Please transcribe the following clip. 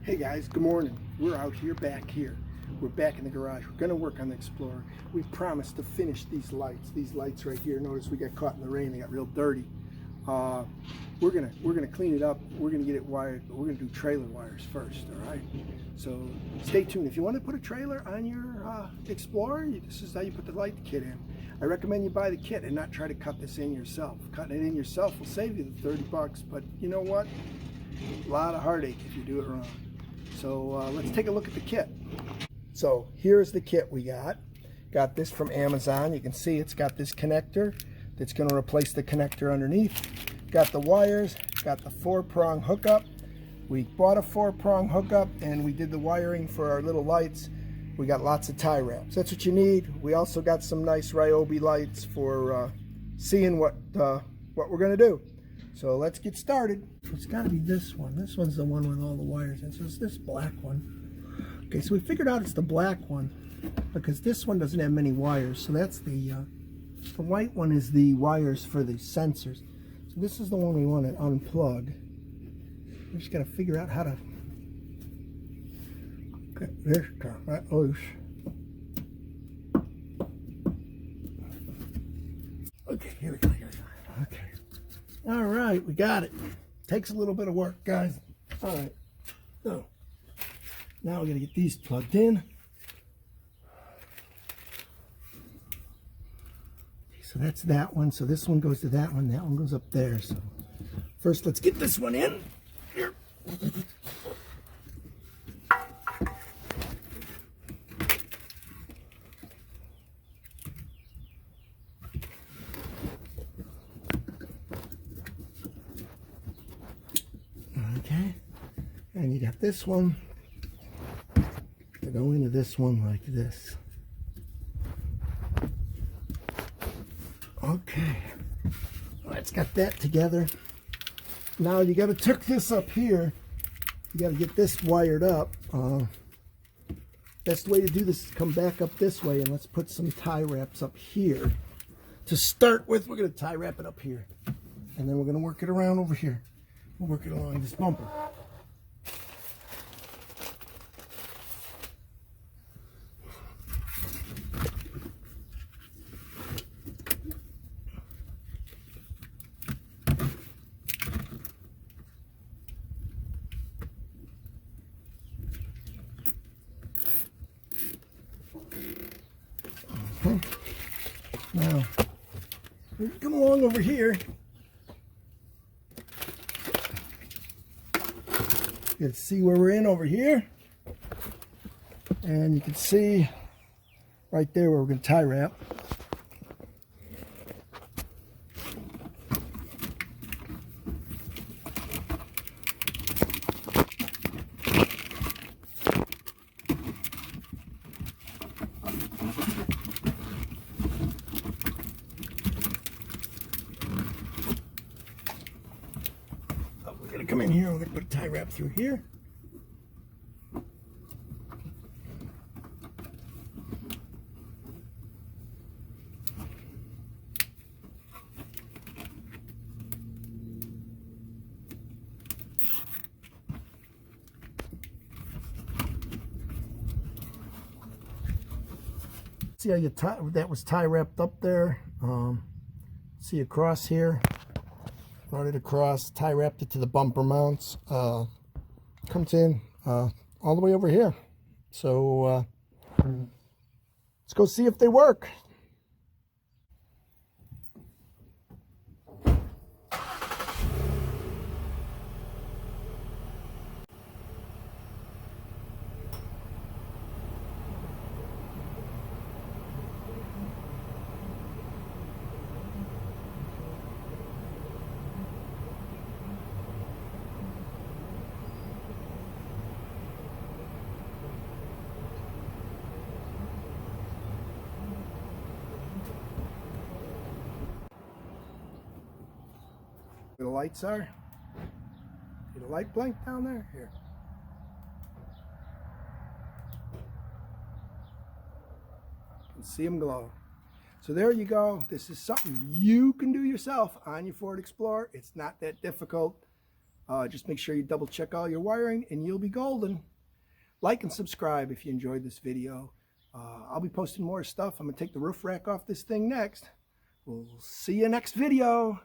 Hey guys, good morning. We're out here, back here. We're back in the garage. We're gonna work on the Explorer. We promised to finish these lights. These lights right here. Notice we got caught in the rain. They got real dirty. We're gonna clean it up. We're gonna get it wired, but we're gonna do trailer wires first. All right. So stay tuned. If you want to put a trailer on your Explorer, this is how you put the light kit in. I recommend you buy the kit and not try to cut this in yourself. Cutting it in yourself will save you the 30 bucks, but you know what? A lot of heartache if you do it wrong. So let's take a look at the kit. So here's the kit we got. Got this from Amazon. You can see it's got this connector that's going to replace the connector underneath. Got the wires, got the 4-prong hookup. We bought a 4-prong hookup and we did the wiring for our little lights. We got lots of tie wraps. That's what you need. We also got some nice Ryobi lights for seeing what we're going to do. So let's get started. It's got to be this one. This one's the one with all the wires in. So it's this black one. Okay, so we figured out it's the black one because this one doesn't have many wires. So that's the white one is the wires for the sensors. So this is the one we want to unplug. We just got to figure out how to get this right loose. Okay, here we go. Okay. All right, we got it. Takes a little bit of work, guys. All right. So now we're going to get these plugged in. Okay, so that's that one. So this one goes to that one. That one goes up there. So first, let's get this one in. Here. Okay, and you got this one to go into this one like this. Okay, let's got that together. Now you got to tuck this up here. You got to get this wired up. Best way to do this is come back up this way, and let's put some tie wraps up here. To start with, we're going to tie wrap it up here, and then we're going to work it around over here. We'll work it along this bumper. Okay. Now, come along over here. You can see where we're in over here, and you can see right there where we're going to tie wrap. We're going to come in here and we're going to put a tie wrap through here. See how that was tie wrapped up there. See across here. Brought it across, tie wrapped it to the bumper mounts. Comes in all the way over here. So let's go see if they work. Where the lights are. See the light blank down there? Here. You can see them glow. So there you go. This is something you can do yourself on your Ford Explorer. It's not that difficult. Just make sure you double check all your wiring and you'll be golden. Like and subscribe if you enjoyed this video. I'll be posting more stuff. I'm going to take the roof rack off this thing next. We'll see you next video.